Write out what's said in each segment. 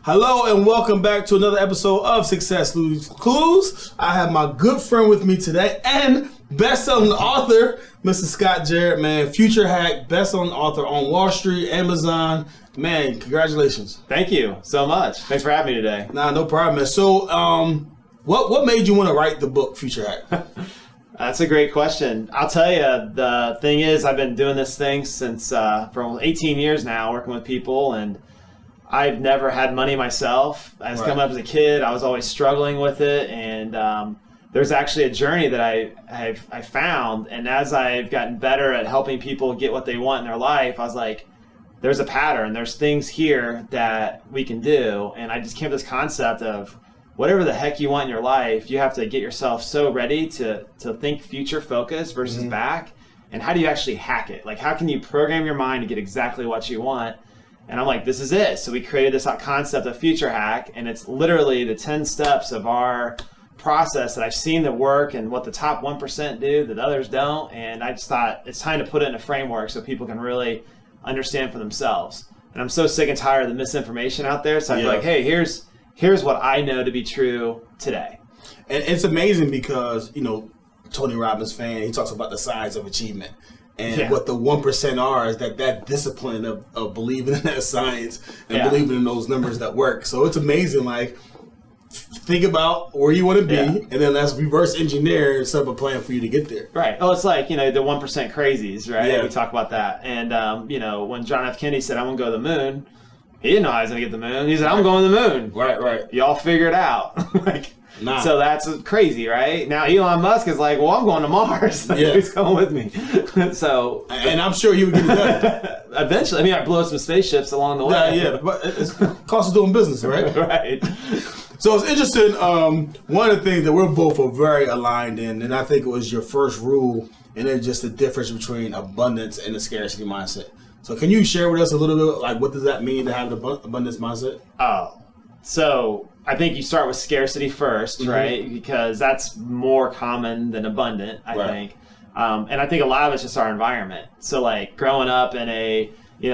Hello and welcome back to another episode of Success Clues. I have my good friend with me today and best-selling author, Mr. Scott Jarrett, man. Future hack, best-selling author on Wall Street, Amazon. Man, congratulations. Thank you so much. Thanks for having me today. Nah, no problem, man. So, what made you want to write the book, Future Hack? That's a great question. I'll tell you, the thing is, I've been doing this thing since for 18 years now, working with people, and I've never had money myself. I was coming up as a kid. I was always struggling with it, and there's actually a journey that I found, and as I've gotten better at helping people get what they want in their life, I was like, there's a pattern. There's things here that we can do, and I just came to this concept of whatever the heck you want in your life, you have to get yourself so ready to think future focus versus back, and how do you actually hack it? Like, how can you program your mind to get exactly what you want? And I'm like, this is it. So we created this concept of Future Hack, and it's literally the 10 steps of our process that I've seen that work and what the top 1% do that others don't. And I just thought it's time to put it in a framework so people can really understand for themselves. And I'm so sick and tired of the misinformation out there. So I'm like, hey, here's what I know to be true today. And it's amazing because, Tony Robbins fan, he talks about the science of achievement. And what the 1% are is that discipline of believing in that science and believing in those numbers that work. So it's amazing. Like, think about where you want to be, and then let's reverse engineer and set up a plan for you to get there. Right. Oh, it's like, the 1% crazies, right? Yeah. We talk about that. And, when John F. Kennedy said, I'm going to go to the moon, he didn't know how he was going to get the moon. He said, I'm going to the moon. Right. Y'all figure it out. So that's crazy, right? Now Elon Musk is like, well, I'm going to Mars. He's going with me. And I'm sure he would get it done. Eventually. I blew up some spaceships along the way. Yeah. But it's cost of doing business, right? Right. So it's interesting. One of the things that we're both are very aligned in, and I think it was your first rule, and then just the difference between abundance and the scarcity mindset. So can you share with us a little bit, like, what does that mean to have the abundance mindset? So I think you start with scarcity first, right? Because that's more common than abundant, I think. And I think a lot of it's just our environment. So, like, growing up in a,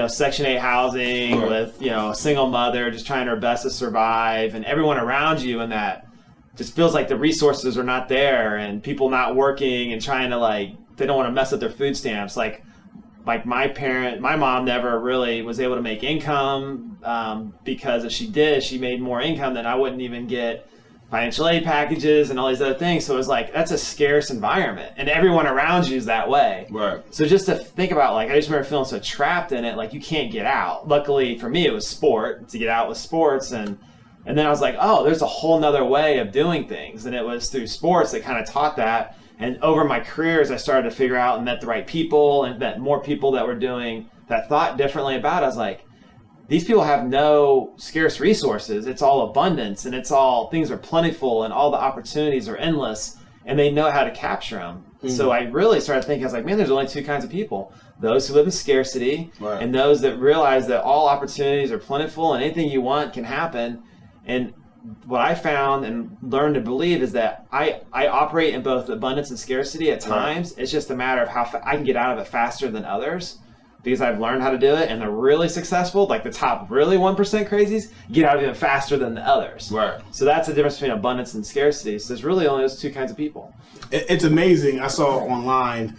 Section 8 housing with, a single mother just trying her best to survive, and everyone around you in that just feels like the resources are not there, and people not working and trying to, they don't want to mess up their food stamps. Like my mom never really was able to make income because if she did, she made more income than I wouldn't even get financial aid packages and all these other things. So it was like, that's a scarce environment, and everyone around you is that way. Right. So just to think about, I just remember feeling so trapped in it, you can't get out. Luckily for me, it was sport. To get out with sports, and then I was like, oh, there's a whole nother way of doing things, and it was through sports that kind of taught that. And over my career, as I started to figure out and met the right people and met more people that were doing that thought differently about it, I was like, these people have no scarce resources. It's all abundance, and it's all, things are plentiful, and all the opportunities are endless, and they know how to capture them. So I really started thinking, I was like, man, there's only two kinds of people. Those who live in scarcity and those that realize that all opportunities are plentiful and anything you want can happen. And what I found and learned to believe is that I operate in both abundance and scarcity at times. It's just a matter of how I can get out of it faster than others, because I've learned how to do it, and they're really successful, like the top really 1% crazies, get out of it faster than the others. Right. So that's the difference between abundance and scarcity. So there's really only those two kinds of people. It's amazing. I saw online,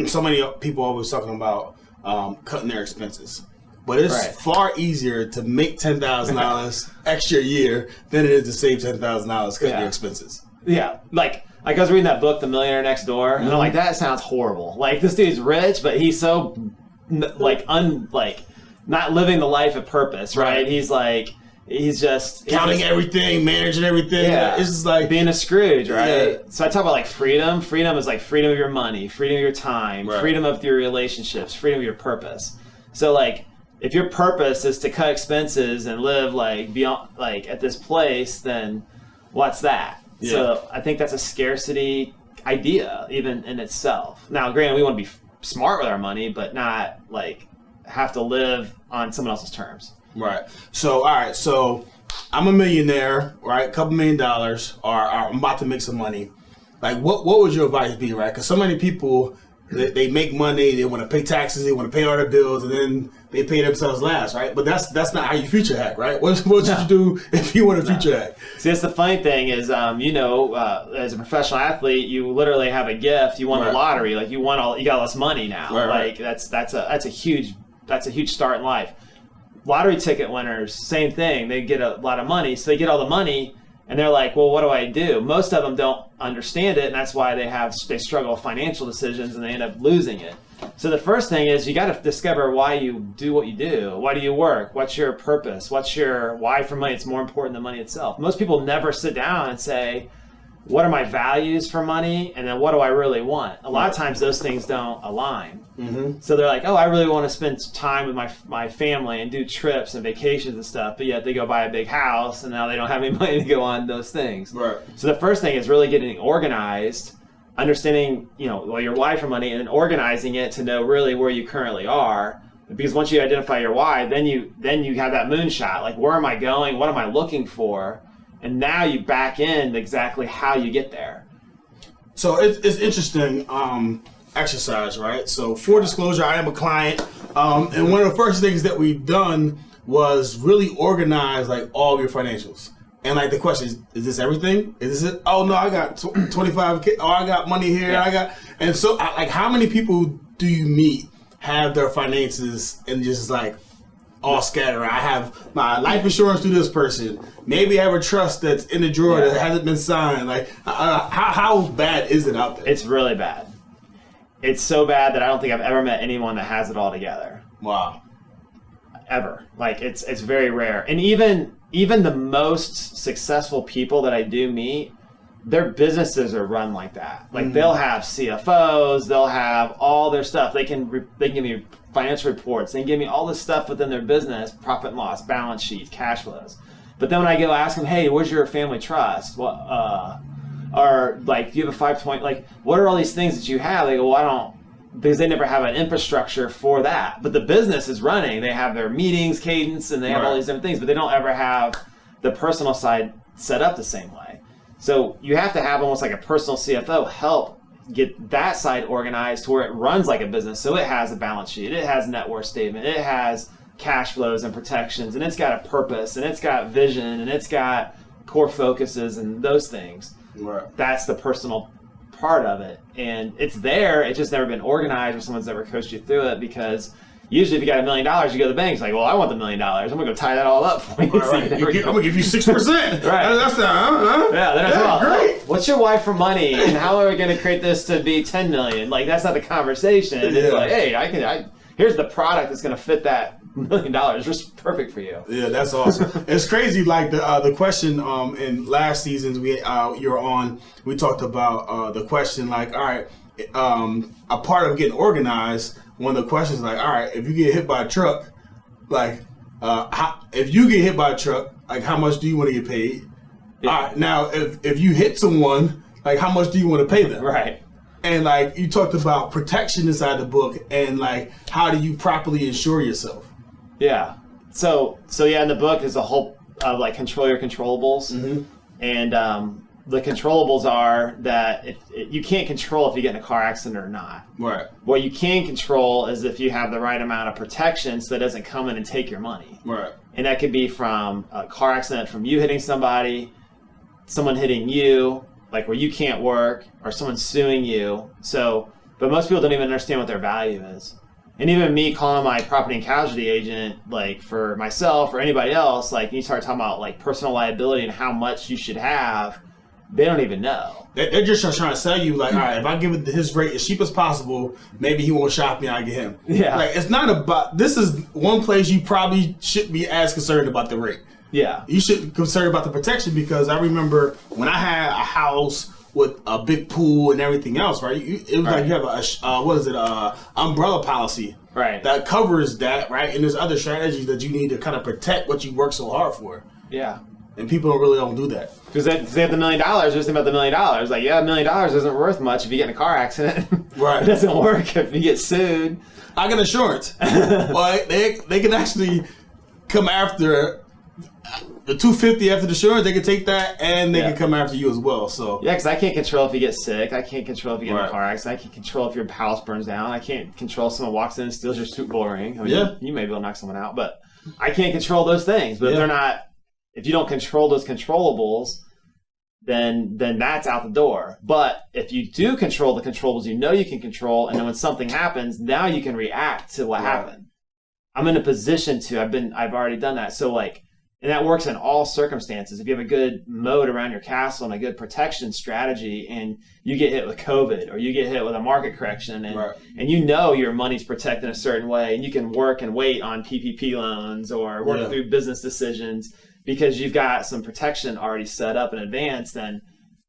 so many people always talking about cutting their expenses. But it's far easier to make $10,000 extra a year than it is to save $10,000 cutting your expenses. Yeah, like I was reading that book, The Millionaire Next Door, and I'm like, that sounds horrible. Like, this dude's rich, but he's so not living the life of purpose, right? He's just counting everything, managing everything. Yeah, it's just like being a Scrooge, right? Yeah. So I talk about freedom. Freedom is freedom of your money, freedom of your time, freedom of your relationships, freedom of your purpose. So if your purpose is to cut expenses and live beyond at this place, then what's that? Yeah. So I think that's a scarcity idea even in itself. Now, granted, we want to be smart with our money, but not have to live on someone else's terms. Right. So, all right. So I'm a millionaire, right? $2 million, or I'm about to make some money. What would your advice be, right? Because so many people They make money, they want to pay taxes, they want to pay all their bills, and then they pay themselves last, right? But that's not how you future hack, right? What should you do if you want to future hack? See, that's the funny thing is, as a professional athlete, you literally have a gift. You won the lottery, like you got all this money now. Like that's a huge start in life. Lottery ticket winners, same thing. They get a lot of money, so they get all the money. And they're like, well, what do I do? Most of them don't understand it, and that's why they struggle with financial decisions and they end up losing it. So the first thing is you got to discover why you do what you do. Why do you work? What's your purpose? What's your why for money? It's more important than money itself. Most people never sit down and say, what are my values for money? And then what do I really want? A lot of times those things don't align. Mm-hmm. So they're like, oh, I really want to spend time with my family and do trips and vacations and stuff. But yet they go buy a big house and now they don't have any money to go on those things. Right. So the first thing is really getting organized, understanding, your why for money, and then organizing it to know really where you currently are. Because once you identify your why, then you have that moonshot. Like, where am I going? What am I looking for? And now you back in exactly how you get there. So it's interesting exercise, right? So for disclosure, I am a client. And one of the first things that we've done was really organize like all of your financials. And like the question is this everything? Is this it? Oh no, I got 25K. Oh, I got money here. Yeah. And so like how many people do you meet have their finances and just like all scattered? I have my life insurance through this person. Maybe I have a trust that's in the drawer that hasn't been signed. Like, how bad is it out there? It's really bad. It's so bad that I don't think I've ever met anyone that has it all together. Wow. Ever. Like, it's very rare. And even the most successful people that I do meet, their businesses are run like that. Like, they'll have CFOs, they'll have all their stuff. They can give me financial reports. They can give me all this stuff within their business, profit and loss, balance sheets, cash flows. But then when I go ask them, hey, where's your family trust? Or like, do you have a 5-point, like, what are all these things that you have? They go, well, I don't, because they never have an infrastructure for that. But the business is running. They have their meetings, cadence, and they have all these different things, but they don't ever have the personal side set up the same way. So you have to have almost like a personal CFO help get that side organized to where it runs like a business. So it has a balance sheet, it has a net worth statement, it has cash flows and protections, and it's got a purpose, and it's got vision, and it's got core focuses and those things. Right. That's the personal part of it. And it's there, it's just never been organized or someone's ever coached you through it, because usually if you got $1 million, you go to the bank, it's like, well, I want the $1 million. I'm going to go tie that all up for you. Right. I'm going to give you 6%. Right. That's not, yeah, that's all. Great. What's your why for money? And how are we going to create this to be 10 million? Like, that's not the conversation. It's like, hey, here's the product that's going to fit that $1 million. It's just perfect for you. Yeah, that's awesome. It's crazy. Like the question in last seasons you're on, we talked about the question like, all right, a part of getting organized. One of the questions like, all right, if you get hit by a truck, like, if you get hit by a truck, like, how much do you want to get paid? Yeah. All right, now, if you hit someone, like, how much do you want to pay them? Right. And like you talked about protection inside the book, and like, how do you properly insure yourself? Yeah. So yeah, in the book is a whole like control your controllables, and the controllables are that you can't control if you get in a car accident or not. Right. What you can control is if you have the right amount of protection so that it doesn't come in and take your money. Right. And that could be from a car accident, from you hitting somebody, someone hitting you, like where you can't work, or someone suing you. So, but most people don't even understand what their value is. And even me calling my property and casualty agent, like for myself or anybody else, like you start talking about like personal liability and how much you should have, they don't even know. They're just trying to sell you like, all right, if I give it his rate as cheap as possible, maybe he won't shop me, I get him. Yeah. Like, it's not about, this is one place you probably shouldn't be as concerned about the rate. Yeah. You should be concerned about the protection, because I remember when I had a house with a big pool and everything else, right? It was like you have a umbrella policy, right, that covers that, right? And there's other strategies that you need to kind of protect what you work so hard for. Yeah. And people don't do that. Because they have the $1 million, just think about the $1 million. Like, yeah, $1 million isn't worth much if you get in a car accident. Right. It doesn't work if you get sued. I got insurance. Well, they can actually come after. the $250 after the insurance, they can take that and they can come after you as well. So yeah, because I can't control if you get sick. I can't control if you get in a car accident. I can't control if your house burns down. I can't control if someone walks in and steals your Super Bowl ring. I mean, you may be able to knock someone out, but I can't control those things. But if they're not, if you don't control those controllables, then that's out the door. But if you do control the controllables, you know you can control, and then when something happens, now you can react to what happened. I'm in a position to. I've already done that. So like. And that works in all circumstances. If you have a good moat around your castle and a good protection strategy, and you get hit with COVID or you get hit with a market correction, and you know your money's protected in a certain way, and you can work and wait on PPP loans or work through business decisions because you've got some protection already set up in advance, then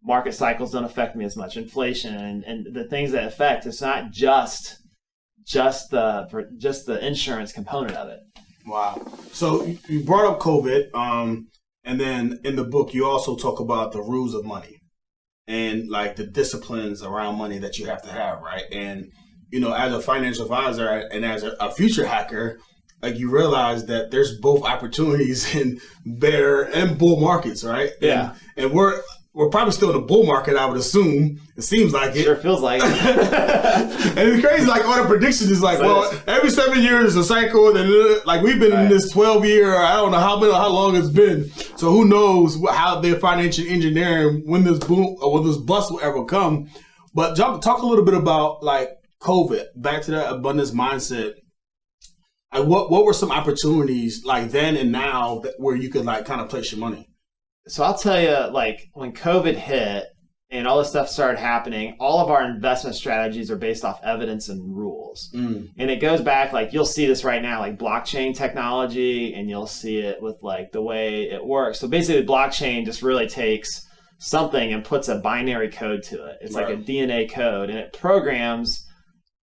market cycles don't affect me as much. Inflation and the things that affect, it's not just the insurance component of it. Wow. So you brought up COVID, and then in the book you also talk about the rules of money and like the disciplines around money that you have to have, right? And you know, as a financial advisor and as a future hacker, like you realize that there's both opportunities in bear and bull markets, right? Yeah. And we're probably still in a bull market, I would assume. It seems like it. Sure feels like it. And it's crazy, like all the predictions is like, every 7 years is a cycle, and like we've been in this 12-year, I don't know how long it's been. So who knows how they're financial engineering when this boom or when this bust will ever come. But talk a little bit about like COVID, back to that abundance mindset. Like what were some opportunities like then and now where you could like kind of place your money? So I'll tell you, like when COVID hit and all this stuff started happening, all of our investment strategies are based off evidence and rules. And it goes back, like you'll see this right now, like blockchain technology, and you'll see it with like the way it works. So basically blockchain just really takes something and puts a binary code to it. It's like a DNA code, and it programs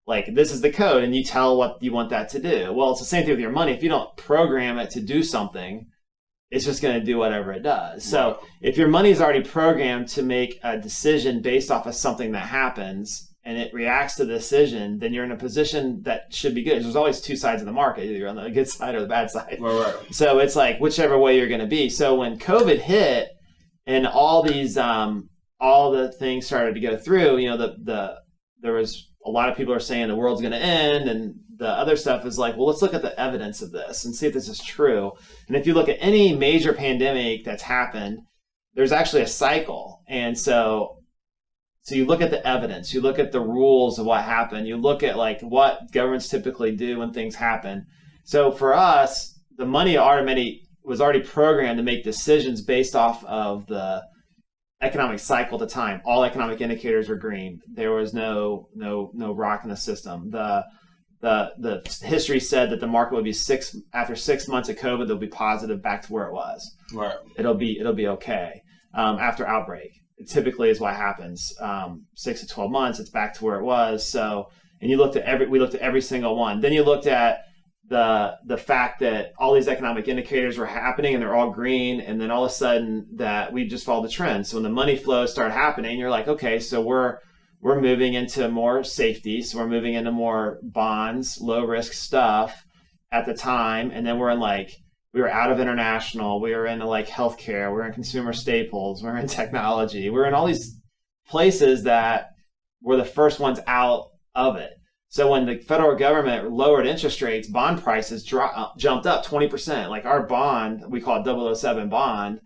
like this is the code, and you tell what you want that to do. Well, it's the same thing with your money. If you don't program it to do something, it's just going to do whatever it does. So if your money is already programmed to make a decision based off of something that happens and it reacts to the decision, then you're in a position that should be good. There's always two sides of the market. Either you're on the good side or the bad side. So it's like whichever way you're going to be. So when COVID hit and all these, all the things started to go through, you know, there was a lot of people are saying the world's going to end, and the other stuff is like, well, let's look at the evidence of this and see if this is true. And if you look at any major pandemic that's happened, there's actually a cycle. And so you look at the evidence, you look at the rules of what happened, you look at like what governments typically do when things happen. So for us, the money was already programmed to make decisions based off of the economic cycle at the time. All economic indicators were green. There was no rock in the system. The history said that the market would be after 6 months of COVID, they'll be positive back to where it was. It'll be okay. After outbreak, it typically is what happens. 6 to 12 months, it's back to where it was. So, and we looked at every single one. Then you looked at the fact that all these economic indicators were happening and they're all green, and then all of a sudden that we just followed the trend. So when the money flows start happening, you're like, okay, so we're moving into more safety. So we're moving into more bonds, low risk stuff at the time. And then we were out of international. We were into like healthcare. We're in consumer staples. We're in technology. We're in all these places that were the first ones out of it. So when the federal government lowered interest rates, bond prices jumped up 20%. Like our bond, we call it 007 bond.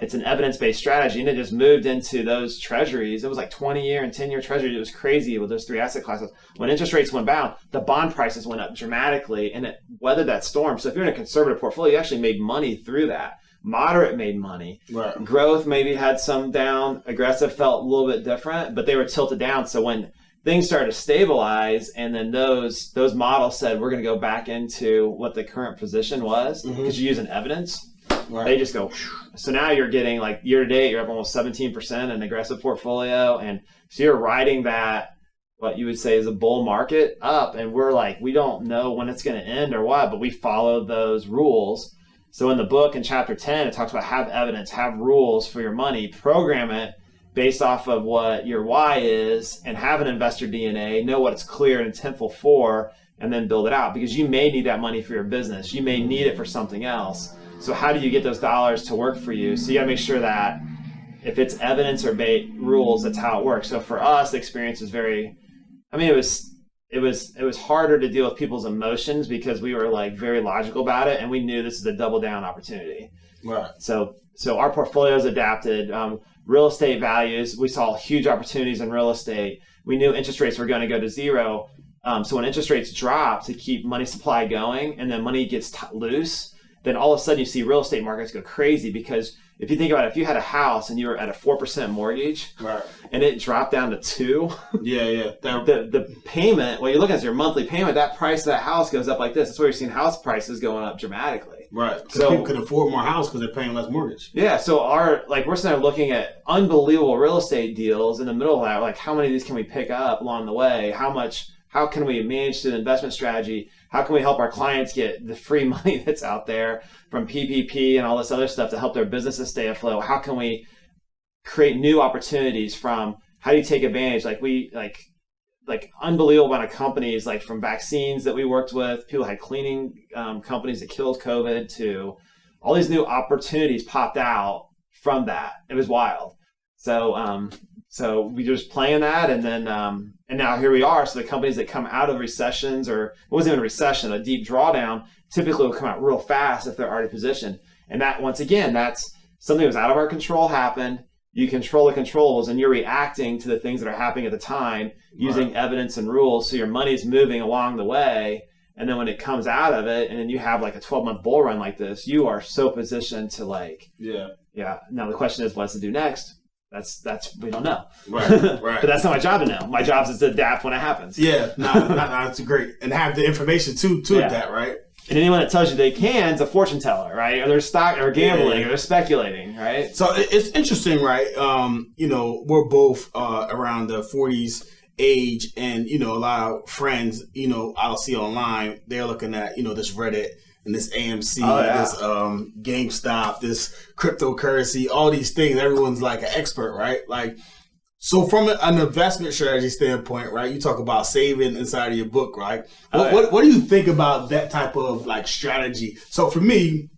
It's an evidence-based strategy, and it just moved into those treasuries. It was like 20-year and 10-year treasuries. It was crazy with those three asset classes. When interest rates went down, the bond prices went up dramatically, and it weathered that storm. So if you're in a conservative portfolio, you actually made money through that. Moderate made money. Growth maybe had some down. Aggressive felt a little bit different, but they were tilted down. So when things started to stabilize, and then those models said we're going to go back into what the current position was because you're using evidence. They just go. So now you're getting like year to date, you're up almost 17% in an aggressive portfolio, and so you're riding that what you would say is a bull market up, and we're like, we don't know when it's going to end or what, but we follow those rules. So in the book in chapter 10, it talks about have evidence, have rules for your money, program it based off of what your why is, and have an investor DNA, know what it's clear and intentful for, and then build it out, because you may need that money for your business. You may need it for something else. So how do you get those dollars to work for you? So you got to make sure that if it's evidence or rules, that's how it works. So for us, the experience was very, it was harder to deal with people's emotions because we were like very logical about it, and we knew this is a double down opportunity. Right. So our portfolios adapted. Real estate values, we saw huge opportunities in real estate. We knew interest rates were going to go to zero. So when interest rates drop to keep money supply going, and then money gets loose, then all of a sudden you see real estate markets go crazy. Because if you think about it, if you had a house and you were at a 4% mortgage, right, and it dropped down to 2%, the payment, what you're looking at is your monthly payment. That price of that house goes up like this. That's why you're seeing house prices going up dramatically. Right, because people can afford more house because they're paying less mortgage. Yeah, so we're sitting there looking at unbelievable real estate deals in the middle of that. Like, how many of these can we pick up along the way? How can we manage the investment strategy? How can we help our clients get the free money that's out there from PPP and all this other stuff to help their businesses stay afloat? How can we create new opportunities from, how do you take advantage? Like unbelievable amount of companies, like from vaccines that we worked with, people had cleaning companies that killed COVID, to all these new opportunities popped out from that. It was wild. So we were just playing that, and then and now here we are. So the companies that come out of recessions, or it wasn't even a recession, a deep drawdown, typically will come out real fast if they're already positioned. And that, once again, that's something that was out of our control happened. You control the controls, and you're reacting to the things that are happening at the time using evidence and rules. So your money's moving along the way. And then when it comes out of it, and then you have like a 12-month bull run like this, you are so positioned to Now the question is, what's to do next? That's we don't know. Right. But that's not my job to know. My job is to adapt when it happens. Yeah, that's great. And have the information to adapt, right? And anyone that tells you they can is a fortune teller, right? Or they're or gambling, or they're speculating, right? So it's interesting, right? We're both around the 40s age, and a lot of friends, I'll see online, they're looking at this Reddit and this AMC, this GameStop, this cryptocurrency, all these things. Everyone's like an expert, right? Like, so from an investment strategy standpoint, right, you talk about saving inside of your book, right? What do you think about that type of like strategy? So for me,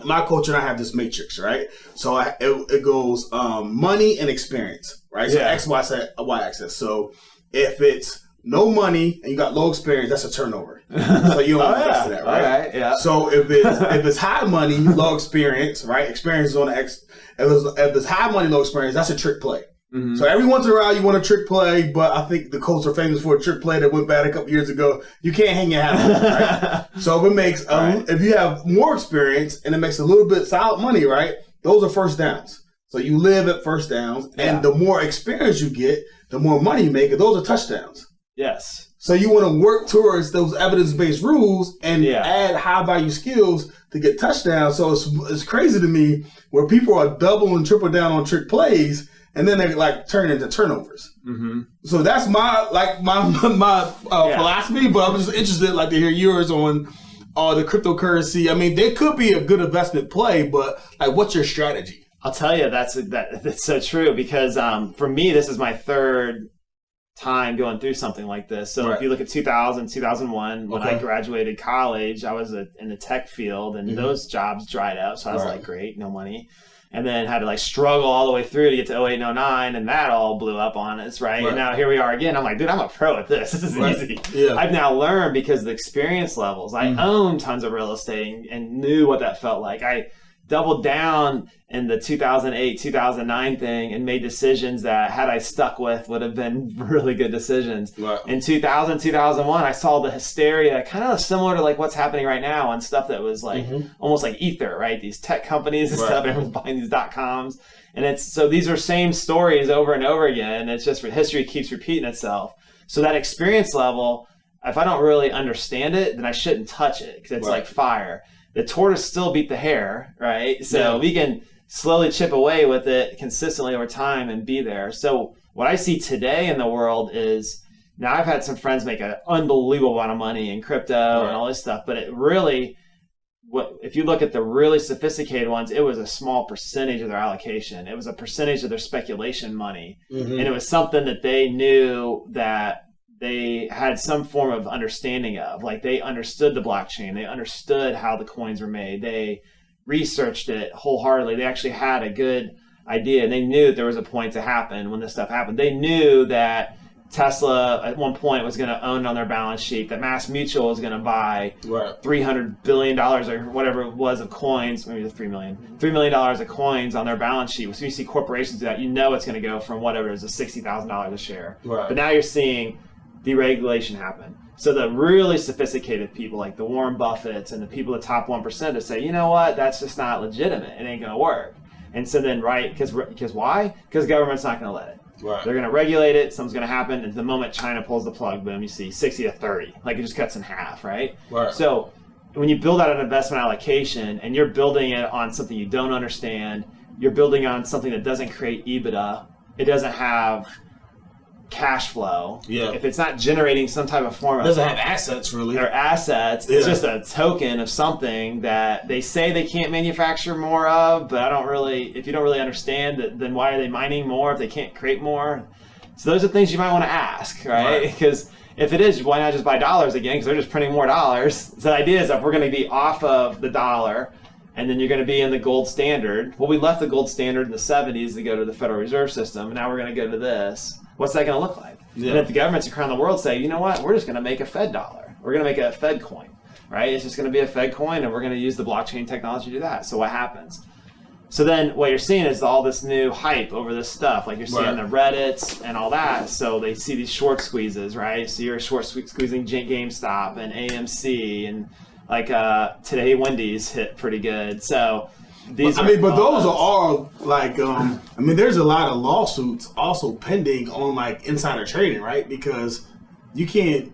my coach and I have this matrix, right? So it goes money and experience, right? So X, Y, Y axis. So if it's no money and you got low experience, that's a turnover. So you don't invest in that, right? All right, yeah. So if it's high money, low experience, right? Experience is on the X. If it's high money, low experience, that's a trick play. Mm-hmm. So every once in a while you want a trick play, but I think the Colts are famous for a trick play that went bad a couple years ago. You can't hang your hat on it, right? So if it makes if you have more experience and it makes a little bit solid money, right? Those are first downs. So you live at first downs, and the more experience you get, the more money you make, and those are touchdowns. Yes. So you want to work towards those evidence-based rules and add high-value skills to get touchdowns. So it's crazy to me where people are double and triple down on trick plays, and then they like turn into turnovers. Mm-hmm. So that's my philosophy. But I'm just interested, like, to hear yours on the cryptocurrency. I mean, there could be a good investment play, but like, what's your strategy? I'll tell you, that's so true, because for me, this is my third time going through something like this. So if you look at 2000, 2001, when I graduated college, I was in the tech field, and those jobs dried up. So I was like, great, no money. And then had to like struggle all the way through to get to 08 and 09, and that all blew up on us, right? And now here we are again. I'm like, dude, I'm a pro at this. This is easy. Yeah. I've now learned because of the experience levels. I owned tons of real estate and knew what that felt like. I doubled down in the 2008, 2009 thing and made decisions that, had I stuck with, would have been really good decisions. Right. In 2000, 2001, I saw the hysteria, kind of similar to like what's happening right now, on stuff that was like almost like ether, right? These tech companies and stuff, everyone's buying these .coms. And so these are same stories over and over again. It's just history keeps repeating itself. So that experience level, if I don't really understand it, then I shouldn't touch it, because it's like fire. The tortoise still beat the hare, right? So we can slowly chip away with it consistently over time and be there. So what I see today in the world is, now I've had some friends make an unbelievable amount of money in crypto and all this stuff, but it really, if you look at the really sophisticated ones, it was a small percentage of their allocation. It was a percentage of their speculation money. And it was something that they knew that they had some form of understanding of. Like, they understood the blockchain. They understood how the coins were made. They researched it wholeheartedly. They actually had a good idea, and they knew that there was a point to happen when this stuff happened. They knew that Tesla at one point was going to own it on their balance sheet, that Mass Mutual was going to buy $300 billion or whatever it was of coins, maybe $3 million of coins on their balance sheet. So you see corporations do that, you know it's going to go from whatever is $60,000 a share. Right. But now you're seeing deregulation happen. So the really sophisticated people like the Warren Buffetts and the people the top 1% to say, you know what, that's just not legitimate. It ain't going to work. And so then, because why? Because government's not going to let it. Right. They're going to regulate it. Something's going to happen. And the moment China pulls the plug, boom, you see 60 to 30. Like it just cuts in half, right? So when you build out an investment allocation and you're building it on something you don't understand, you're building on something that doesn't create EBITDA, it doesn't have cash flow. Yeah. If it's not generating some type of form of... It doesn't have assets, really. Or assets. Yeah. It's just a token of something that they say they can't manufacture more of, but if you don't really understand that, then why are they mining more if they can't create more? So those are things you might want to ask, right? Because if it is, why not just buy dollars again? Because they're just printing more dollars. So the idea is that we're going to be off of the dollar, and then you're going to be in the gold standard. Well, we left the gold standard in the 70s to go to the Federal Reserve System, and now we're going to go to this. What's that going to look like? Yeah. And if the governments around the world say, you know what, we're just going to make a Fed dollar. We're going to make a Fed coin, right? It's just going to be a Fed coin, and we're going to use the blockchain technology to do that. So what happens? So then what you're seeing is all this new hype over this stuff. Like you're seeing the Reddits and all that. So they see these short squeezes, right? So you're short squeezing GameStop and AMC, and like today Wendy's hit pretty good. So... but those are all like, there's a lot of lawsuits also pending on like insider trading, right? Because you can't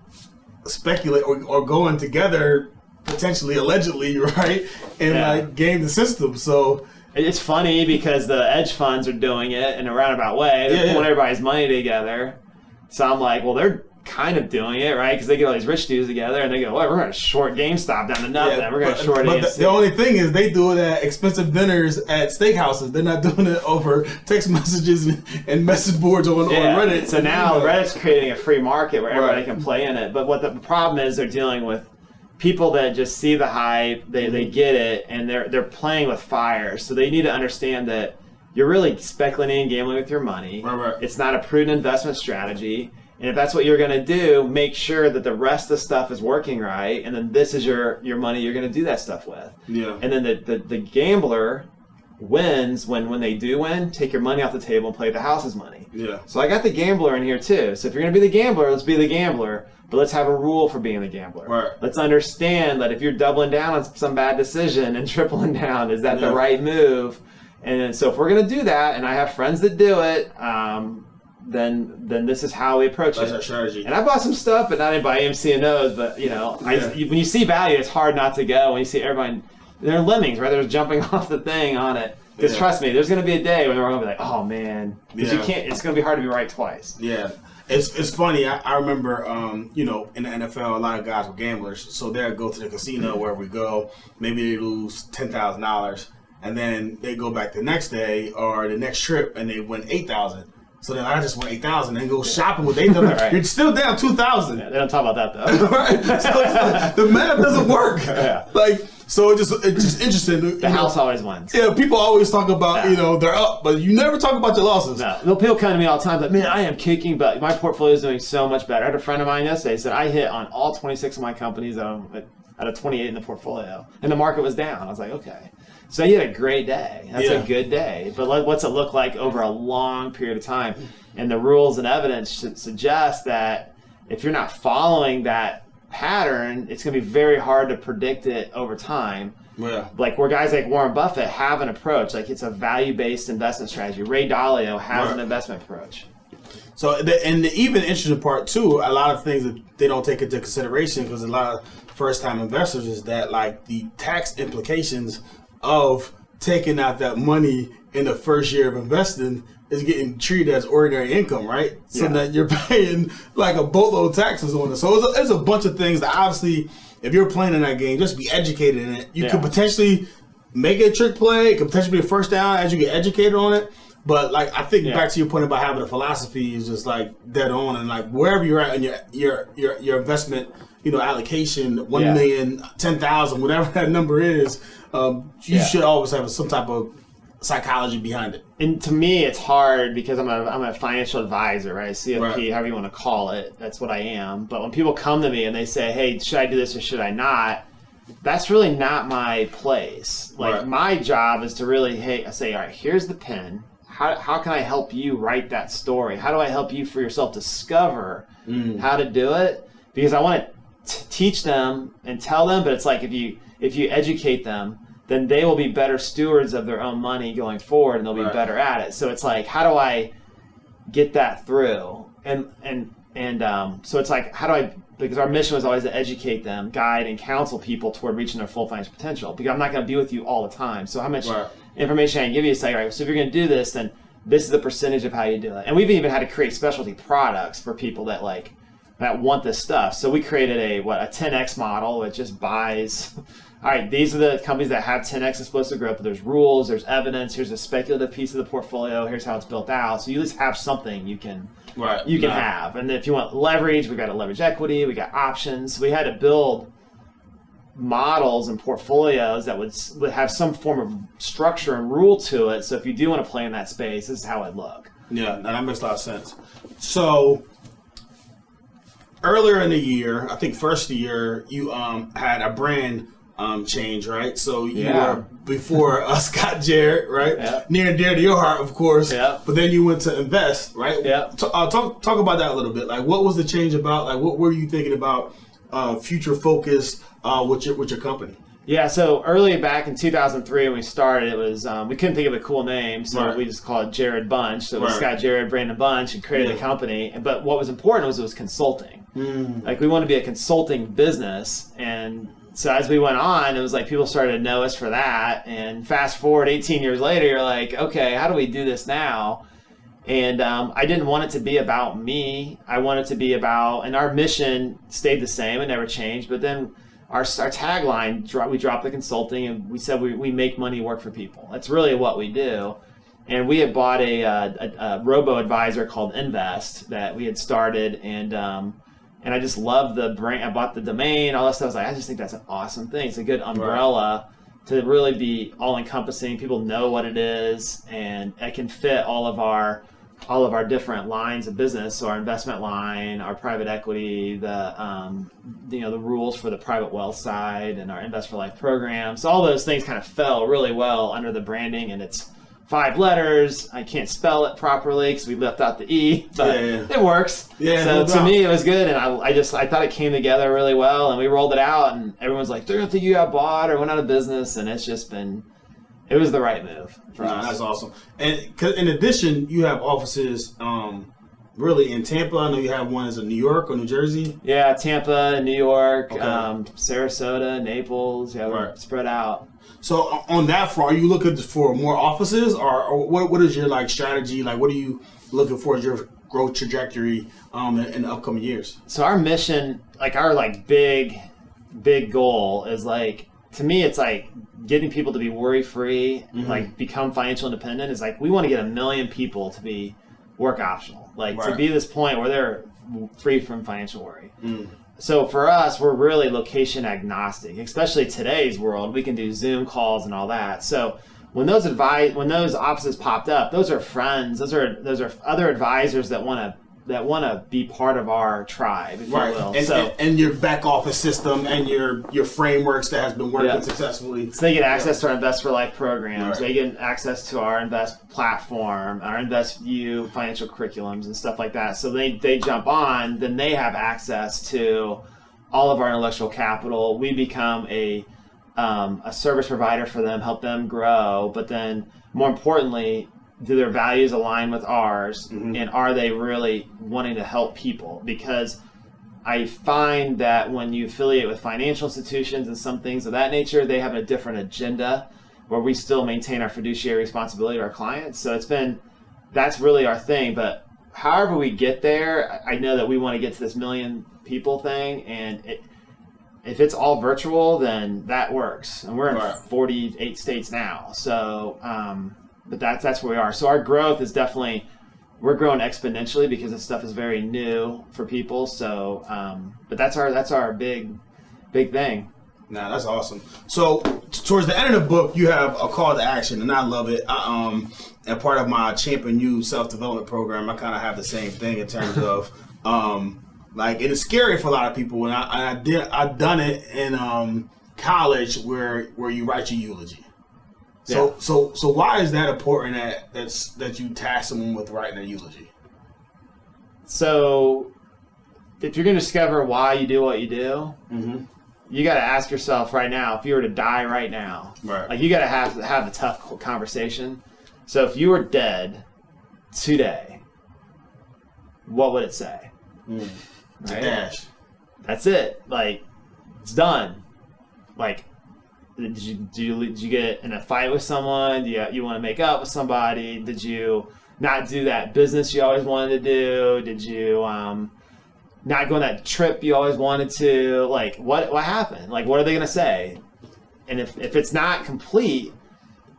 speculate or go in together potentially, allegedly, right? And like game the system. So it's funny because the hedge funds are doing it in a roundabout way. They're pulling everybody's money together. So I'm like, well, they're kind of doing it, right? Because they get all these rich dudes together and they go, well, we're going to short GameStop down to nothing. We're going to short AMC. The only thing is they do it at expensive dinners at steakhouses. They're not doing it over text messages and message boards on Reddit. So now Reddit's creating a free market where everybody can play in it. But what the problem is, they're dealing with people that just see the hype, they get it, and they're playing with fire. So they need to understand that you're really speculating and gambling with your money. Right. It's not a prudent investment strategy. And if that's what you're going to do, make sure that the rest of the stuff is working right, and then this is your money you're going to do that stuff with. Yeah. And then the gambler wins when they do win, take your money off the table and play the house's money. Yeah. So I got the gambler in here too. So if you're going to be the gambler, let's be the gambler, but let's have a rule for being the gambler. Right. Let's understand that if you're doubling down on some bad decision and tripling down, is that the right move? And so if we're going to do that, and I have friends that do it, then this is how we approach it. That's our strategy. And I bought some stuff, but not by AMC and O's. But when you see value, it's hard not to go. When you see everybody, they're lemmings, right? They're jumping off the thing on it. Because trust me, there's going to be a day when we're going to be like, oh man, because you can't. It's going to be hard to be right twice. Yeah, it's funny. I remember, in the NFL, a lot of guys were gamblers, so they'll go to the casino where we go. Maybe they lose $10,000, and then they go back the next day or the next trip, and they win $8,000. So then I just won $8,000 and go shopping with $8,000. Right. You're still down $2,000. Yeah, they don't talk about that though. Right? So it's like, the math doesn't work. So it's just interesting. The house always wins. Yeah, people always talk about they're up, but you never talk about your losses. No, people come to me all the time like, man, I am kicking butt. My portfolio is doing so much better. I had a friend of mine yesterday said I hit on all 26 of my companies out of 28 in the portfolio, and the market was down. I was like, okay. So you had a great day. That's a good day. But what's it look like over a long period of time? And the rules and evidence should suggest that if you're not following that pattern, it's going to be very hard to predict it over time. Yeah. Like where guys like Warren Buffett have an approach, like it's a value-based investment strategy. Ray Dalio has an investment approach. So, the even interesting part too, a lot of things that they don't take into consideration because a lot of first-time investors is that like the tax implications of taking out that money in the first year of investing is getting treated as ordinary income, right? So that you're paying like a boatload of taxes on it. So it's a bunch of things that obviously, if you're playing in that game, just be educated in it. You could potentially make it a trick play. It could potentially be a first down as you get educated on it. But like, I think back to your point about having a philosophy is just like dead on, and like wherever you're at in your investment, allocation, 1 million, 10,000, whatever that number is, you should always have some type of psychology behind it. And to me, it's hard because I'm a financial advisor, right? CFP, however you want to call it. That's what I am. But when people come to me and they say, "Hey, should I do this or should I not?" That's really not my place. Like my job is to really, I say, all right, here's the pen. How can I help you write that story? How do I help you for yourself discover how to do it? Because I want to teach them and tell them, but it's like if you educate them, then they will be better stewards of their own money going forward, and they'll be better at it. So it's like, how do I get that through? And so it's like, how do I? Because our mission was always to educate them, guide, and counsel people toward reaching their full financial potential. Because I'm not going to be with you all the time. So how much information I can give you is like, all right, so if you're going to do this, then this is the percentage of how you do it. And we've even had to create specialty products for people that want this stuff. So we created a 10x model, which just buys. All right, these are the companies that have 10x explosive growth, but there's rules, there's evidence, here's a speculative piece of the portfolio, here's how it's built out. So you at least have something you can have. And if you want leverage, we've got a leverage equity, we got options. We had to build models and portfolios that would have some form of structure and rule to it. So if you do want to play in that space, this is how it look. Yeah, that makes a lot of sense. So earlier in the year, I think first year, you had a brand change, right? So you were before Scott Jarrett, right? Yeah. Near and dear to your heart, of course. Yeah. But then you went to Invst, right? Yeah. Talk about that a little bit. Like, what was the change about? Like, what were you thinking about? Future focus with your company. Yeah. So early back in 2003 when we started, it was we couldn't think of a cool name, so we just called it Jared Bunch. So it was Scott Jarrett, Brandon Bunch, and created a company. But what was important was it was consulting. Like we wanted to be a consulting business, and so as we went on, it was like people started to know us for that. And fast forward 18 years later, you're like, okay, how do we do this now? And I didn't want it to be about me. I wanted it to be about, and our mission stayed the same. It never changed. But then our tagline, we dropped the consulting, and we said we make money work for people. That's really what we do. And we had bought a robo-advisor called Invst that we had started, and I just loved the brand. I bought the domain, all that stuff. I was like, I just think that's an awesome thing. It's a good umbrella to really be all-encompassing. People know what it is, and it can fit all of our different lines of business. So our investment line, our private equity, the rules for the private wealth side, and our Invest for Life program. So all those things kind of fell really well under the branding, and it's 5 letters. I can't spell it properly because we left out the E, but it works. Yeah, so to me, it was good, and I thought it came together really well, and we rolled it out, and everyone's like, "They're gonna think you got bought or went out of business," and it's just been. It was the right move for us. That's awesome. And in addition, you have offices really in Tampa. I know you have one in New York or New Jersey. Yeah, Tampa, New York, Sarasota, Naples. Yeah, we're spread out. So on that front, are you looking for more offices, or what is your strategy? Like, what are you looking for as your growth trajectory in the upcoming years? So our mission, our big goal is to me, it's getting people to be worry-free, become financial independent. Is we want to get 1 million people to be work optional, to be this point where they're free from financial worry. So for us, we're really location agnostic, especially today's world. We can do Zoom calls and all that. So when those offices popped up, those are friends. Those are other advisors that want to be part of our tribe, if you will. And your back office system and your frameworks that has been working successfully. So they get access to our Invest for Life programs. They get access to our Invest platform, our Invest View financial curriculums and stuff like that. So they jump on, then they have access to all of our intellectual capital. We become a service provider for them, help them grow, but then more importantly, do their values align with ours, and are they really wanting to help people? Because I find that when you affiliate with financial institutions and some things of that nature, they have a different agenda where we still maintain our fiduciary responsibility to our clients. So that's really our thing. But however we get there, I know that we want to get to this 1 million people thing, and if it's all virtual, then that works. And we're in 48 states now. So but that's where we are. So our growth is definitely, we're growing exponentially because this stuff is very new for people. So, but that's our big thing. Nah, that's awesome. So towards the end of the book, you have a call to action, and I love it. And part of my Champion You self-development program, I kind of have the same thing in terms of like, it is scary for a lot of people. And I've done it in college where you write your eulogy. So why is that important that you task someone with writing a eulogy? So if you're going to discover why you do what you do, you got to ask yourself right now, if you were to die right now, like you got to have a tough conversation. So if you were dead today, what would it say? Right? Dash. That's it. Like, it's done. Like, did you get in a fight with someone? Do you want to make up with somebody? Did you not do that business you always wanted to do? Did you not go on that trip you always wanted to? Like, what happened? Like, what are they going to say? And if it's not complete,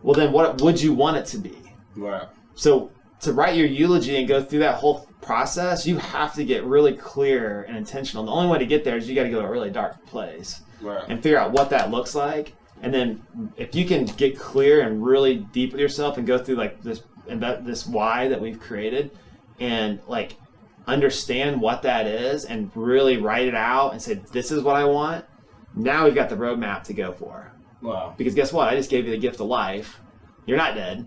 well, then what would you want it to be? Right. So to write your eulogy and go through that whole process, you have to get really clear and intentional. The only way to get there is you got to go to a really dark place and figure out what that looks like. And then if you can get clear and really deep with yourself and go through like this why that we've created and like understand what that is and really write it out and say, this is what I want. Now we've got the roadmap to go for. Wow. Because guess what? I just gave you the gift of life. You're not dead.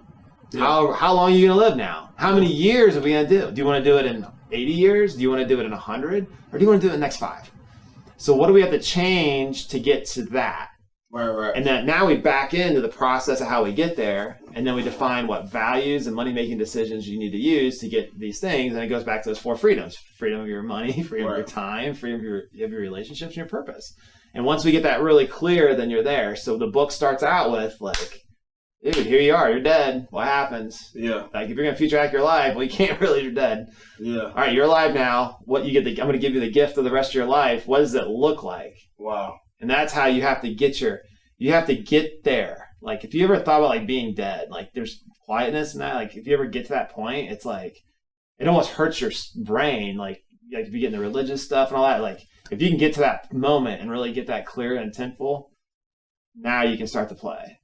Yeah. How long are you going to live now? How many years are we going to do? Do you want to do it in 80 years? Do you want to do it in 100? Or do you want to do it in the next 5? So what do we have to change to get to that? Right. And then now we back into the process of how we get there, and then we define what values and money-making decisions you need to use to get these things, and it goes back to those 4 freedoms. Freedom of your money, freedom of your time, freedom of your relationships, and your purpose. And once we get that really clear, then you're there. So the book starts out with like, dude, here you are, you're dead. What happens? Yeah. Like, if you're going to future hack your life, well, you can't really, you're dead. Yeah. All right, you're alive now. I'm going to give you the gift of the rest of your life. What does it look like? Wow. And that's how you have to get there. Like, if you ever thought about like being dead, like there's quietness in that. Like, if you ever get to that point, it's like, it almost hurts your brain. Like if you get into religious stuff and all that, like if you can get to that moment and really get that clear and intentful, now you can start to play.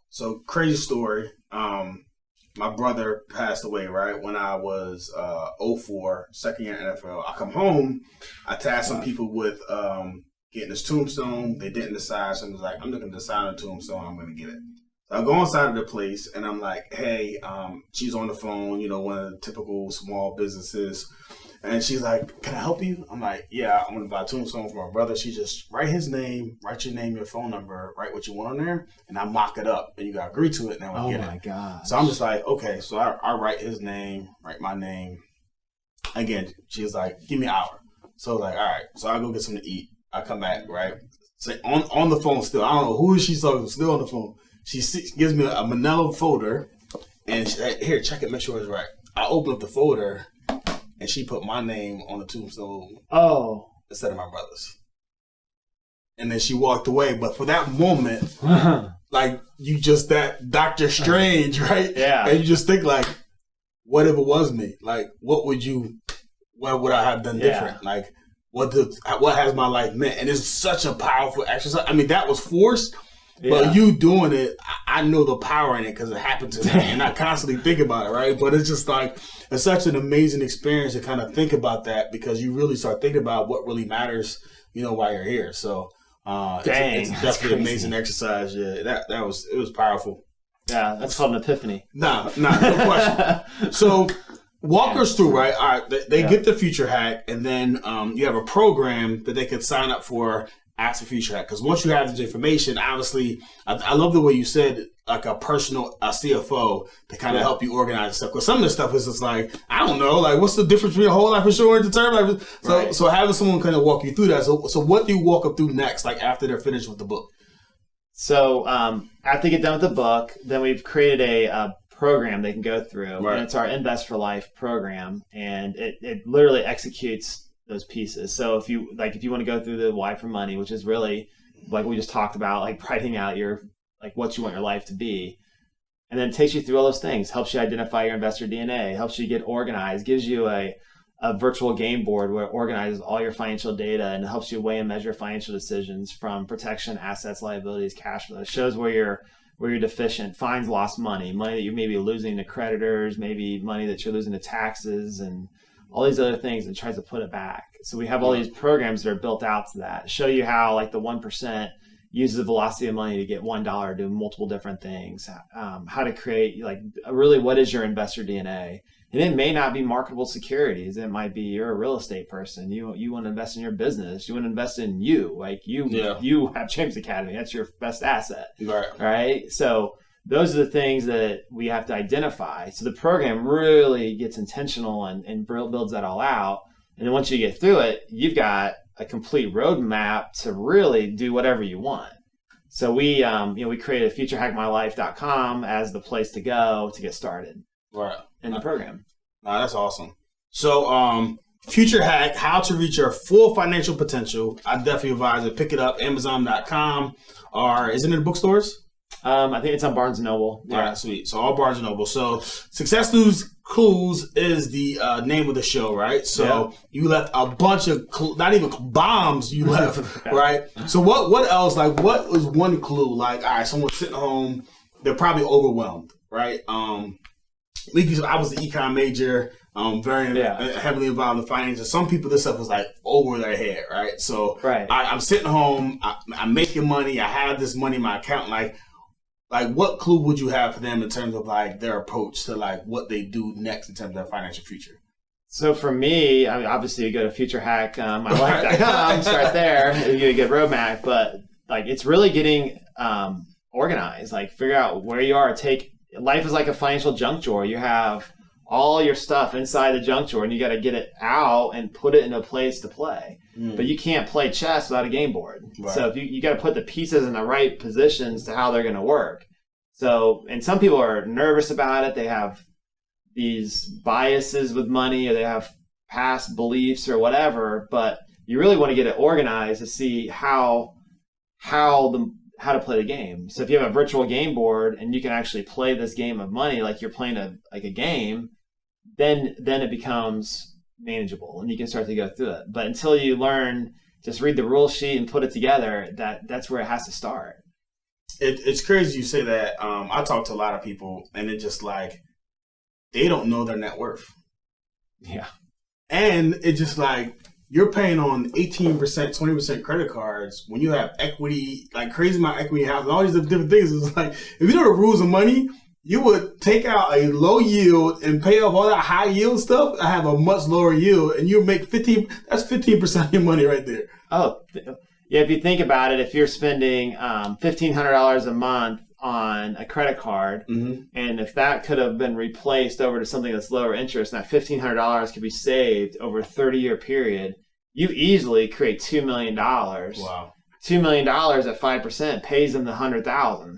So, crazy story. My brother passed away, right, when I was 04, second year NFL. I come home, I tasked some people with getting this tombstone. They didn't decide, so I was like, I'm looking to decide on a tombstone, I'm going to get it. So I go inside of the place, and I'm like, hey, she's on the phone, one of the typical small businesses. And she's like, can I help you? I'm like, yeah, I'm going to buy a tombstone for my brother. She just write his name, write your name, your phone number, write what you want on there, and I mock it up. And you got to agree to it, and then we'll get it. Oh, my God. So I'm just like, okay. So I write his name, write my name. Again, she's like, give me an hour. So like, all right. So I go get something to eat. I come back, right? So on the phone still. I don't know who is she talking to, still on the phone. She gives me a manila folder, and she said, here, check it, make sure it's right. I open up the folder, and she put my name on the tombstone instead of my brother's. And then she walked away. But for that moment, like, you just that Dr. Strange, right? Yeah. And you just think, like, what if it was me? Like, what would I have done different? Yeah. Like, what has my life meant? And it's such a powerful exercise. I mean, that was forced. Yeah. But you doing it, I know the power in it because it happened to me. And I constantly think about it, right? But it's just like, it's such an amazing experience to kind of think about that because you really start thinking about what really matters, while you're here. So it's definitely an amazing exercise. Yeah, it was powerful. Yeah, that's called an epiphany. No question. So walk us through, right? All right, they get the Future Hack, and then you have a program that they could sign up for after Future Hack. Because once you have this information, obviously, I love the way you said, like a personal CFO to kind of help you organize stuff. Because some of this stuff is just like, I don't know, like what's the difference between a whole life insurance and term life? So having someone kind of walk you through that. So what do you walk up through next, like after they're finished with the book? So after they get done with the book, then we've created a program they can go through. Right. And it's our Invest for Life program. And it literally executes those pieces. So if you want to go through the why for money, which is really like we just talked about, like writing out your, like what you want your life to be. And then it takes you through all those things, helps you identify your investor DNA, helps you get organized, gives you a virtual game board where it organizes all your financial data and helps you weigh and measure financial decisions from protection, assets, liabilities, cash flow. It shows where you're deficient, finds lost money that you may be losing to creditors, maybe money that you're losing to taxes and all these other things, and tries to put it back. So we have all these programs that are built out to that, show you how like the 1% uses the velocity of money to get $1, do multiple different things, how to create like really what is your investor DNA. And it may not be marketable securities. It might be you're a real estate person. You want to invest in your business. You want to invest in you. Like you have James Academy. That's your best asset. Right. So those are the things that we have to identify. So the program really gets intentional and builds that all out. And then once you get through it, you've got a complete roadmap to really do whatever you want. So we created futurehackmylife.com as the place to go to get started. Right. In the program. That's awesome. So, Future Hack, how to reach your full financial potential. I definitely advise it. Pick it up, Amazon.com, or is it in the bookstores? I think it's on Barnes & Noble. Yeah. All right, sweet. So all Barnes & Noble. So Success Clues is the name of the show, right? So you left a bunch of, not even bombs you left, right? So what else? Like, what was one clue? Like, all right, someone's sitting home, they're probably overwhelmed, right? I was the econ major, very heavily involved in finance. Some people, this stuff was like over their head, right? So I'm sitting home, I'm making money, I have this money in my account. Like what clue would you have for them in terms of like their approach to like what they do next in terms of their financial future? So for me, I mean, obviously you go to futurehackmylife.com, start there, you get a good roadmap, but like it's really getting organized, like figure out where you are. Life is like a financial junk drawer. You have all your stuff inside the junk drawer and you got to get it out and put it in a place to play. But you can't play chess without a game board. Right. So if you got to put the pieces in the right positions to how they're going to work. So, and some people are nervous about it. They have these biases with money or they have past beliefs or whatever, but you really want to get it organized to see how to play the game. So if you have a virtual game board and you can actually play this game of money like you're playing a game, then it becomes manageable and you can start to go through it. But until you learn, just read the rule sheet and put it together, that's where it has to start. It's crazy you say that. I talk to a lot of people and it's just like they don't know their net worth. Yeah. And it's just like you're paying on 18%, 20% credit cards when you have equity, like crazy amount of equity in house and all these different things. It's like, if you know the rules of money, you would take out a low yield and pay off all that high yield stuff. I have a much lower yield and you make 15% of your money right there. Oh, yeah. If you think about it, if you're spending $1,500 a month on a credit card, and if that could have been replaced over to something that's lower interest, and that $1,500 could be saved over a 30-year period, you easily create $2 million. Wow. $2 million at 5% pays them the $100,000.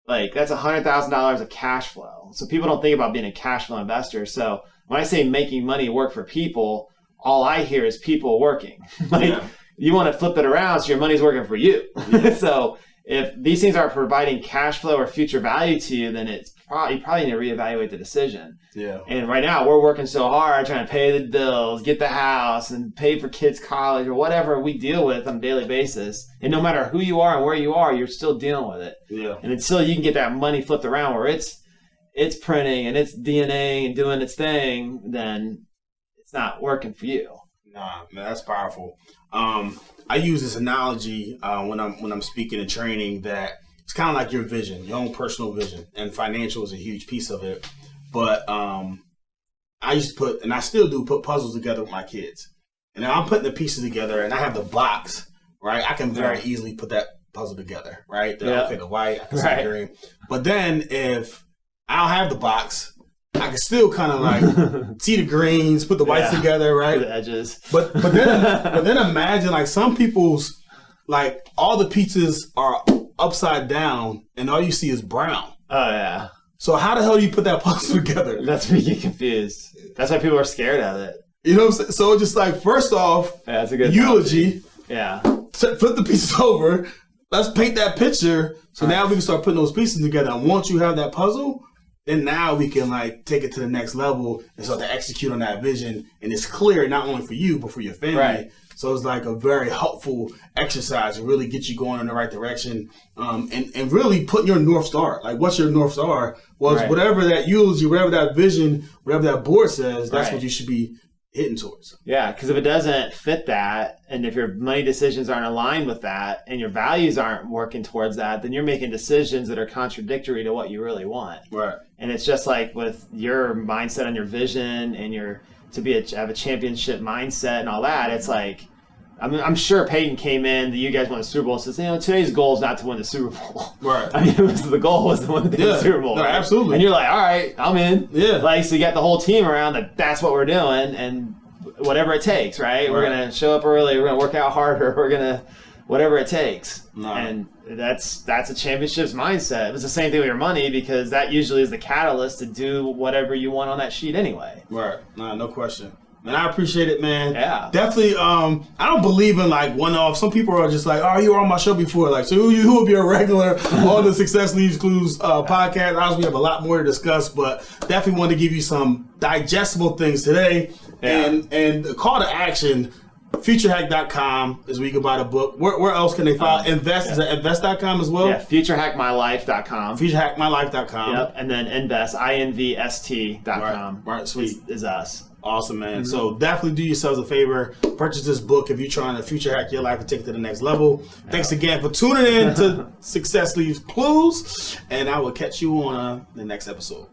Like that's $100,000 of cash flow. So people don't think about being a cash flow investor. So when I say making money work for people, all I hear is people working. You want to flip it around so your money's working for you. So if these things aren't providing cash flow or future value to you, then you probably need to reevaluate the decision. Yeah. And right now we're working so hard trying to pay the bills, get the house, and pay for kids' college or whatever we deal with on a daily basis. And no matter who you are and where you are, you're still dealing with it. Yeah. And until you can get that money flipped around where it's printing and it's DNA and doing its thing, then it's not working for you. Nah, man, that's powerful. I use this analogy when I'm speaking and training that it's kind of like your vision, your own personal vision, and financial is a huge piece of it. But I used to I still do put puzzles together with my kids. And now I'm putting the pieces together and I have the box, right? I can very easily put that puzzle together, right? Okay, the white, I can see the green. But then if I don't have the box, I can still kind of like see the greens, put the whites together, right? The edges. But then imagine like some people's, like all the pieces are upside down and all you see is brown. Oh yeah. So how the hell do you put that puzzle together? That's where you get confused. That's why people are scared of it. You know what I'm saying? So just like, first off, that's a good eulogy. Yeah. Flip the pieces over. let's paint that picture. So now we can start putting those pieces together. And once you have that puzzle, then now we can like take it to the next level and start to execute on that vision. And it's clear not only for you, but for your family. Right. So it's like a very helpful exercise to really get you going in the right direction, and really putting your North Star. Like, what's your North Star? Was whatever that eulogy, whatever that vision, whatever that board says, that's what you should be hitting towards. Yeah, because if it doesn't fit that, and if your money decisions aren't aligned with that, and your values aren't working towards that, then you're making decisions that are contradictory to what you really want. Right. And it's just like with your mindset on your vision and your have a championship mindset and all that. It's like, I'm sure Peyton came in, you guys won the Super Bowl, and says, today's goal is not to win the Super Bowl. Right. I mean, the goal was to win the Super Bowl. No, right? absolutely. And you're like, all right, I'm in. Yeah. Like, so you got the whole team around that's what we're doing, and whatever it takes, right? We're going to show up early, we're going to work out harder, we're going to, whatever it takes. No. And that's a championship's mindset. It's the same thing with your money, because that usually is the catalyst to do whatever you want on that sheet anyway. Right. No question. Man, I appreciate it, man. Yeah. Definitely, I don't believe in like one-off. Some people are just like, oh, you were on my show before. Like, so who will be a regular on the Success Leaves Clues podcast? Obviously, we have a lot more to discuss, but definitely want to give you some digestible things today. Yeah. And the call to action, futurehack.com is where you can buy the book. Where else can they find Invest? Is it invest.com as well? Yeah, futurehackmylife.com. Futurehackmylife.com. Yep, and then invest, invst.com. Right, sweet. Is us. Awesome, man. So definitely do yourselves a favor. Purchase this book if you're trying to future hack your life and take it to the next level. Thanks again for tuning in to Success Leaves Clues, and I will catch you on the next episode.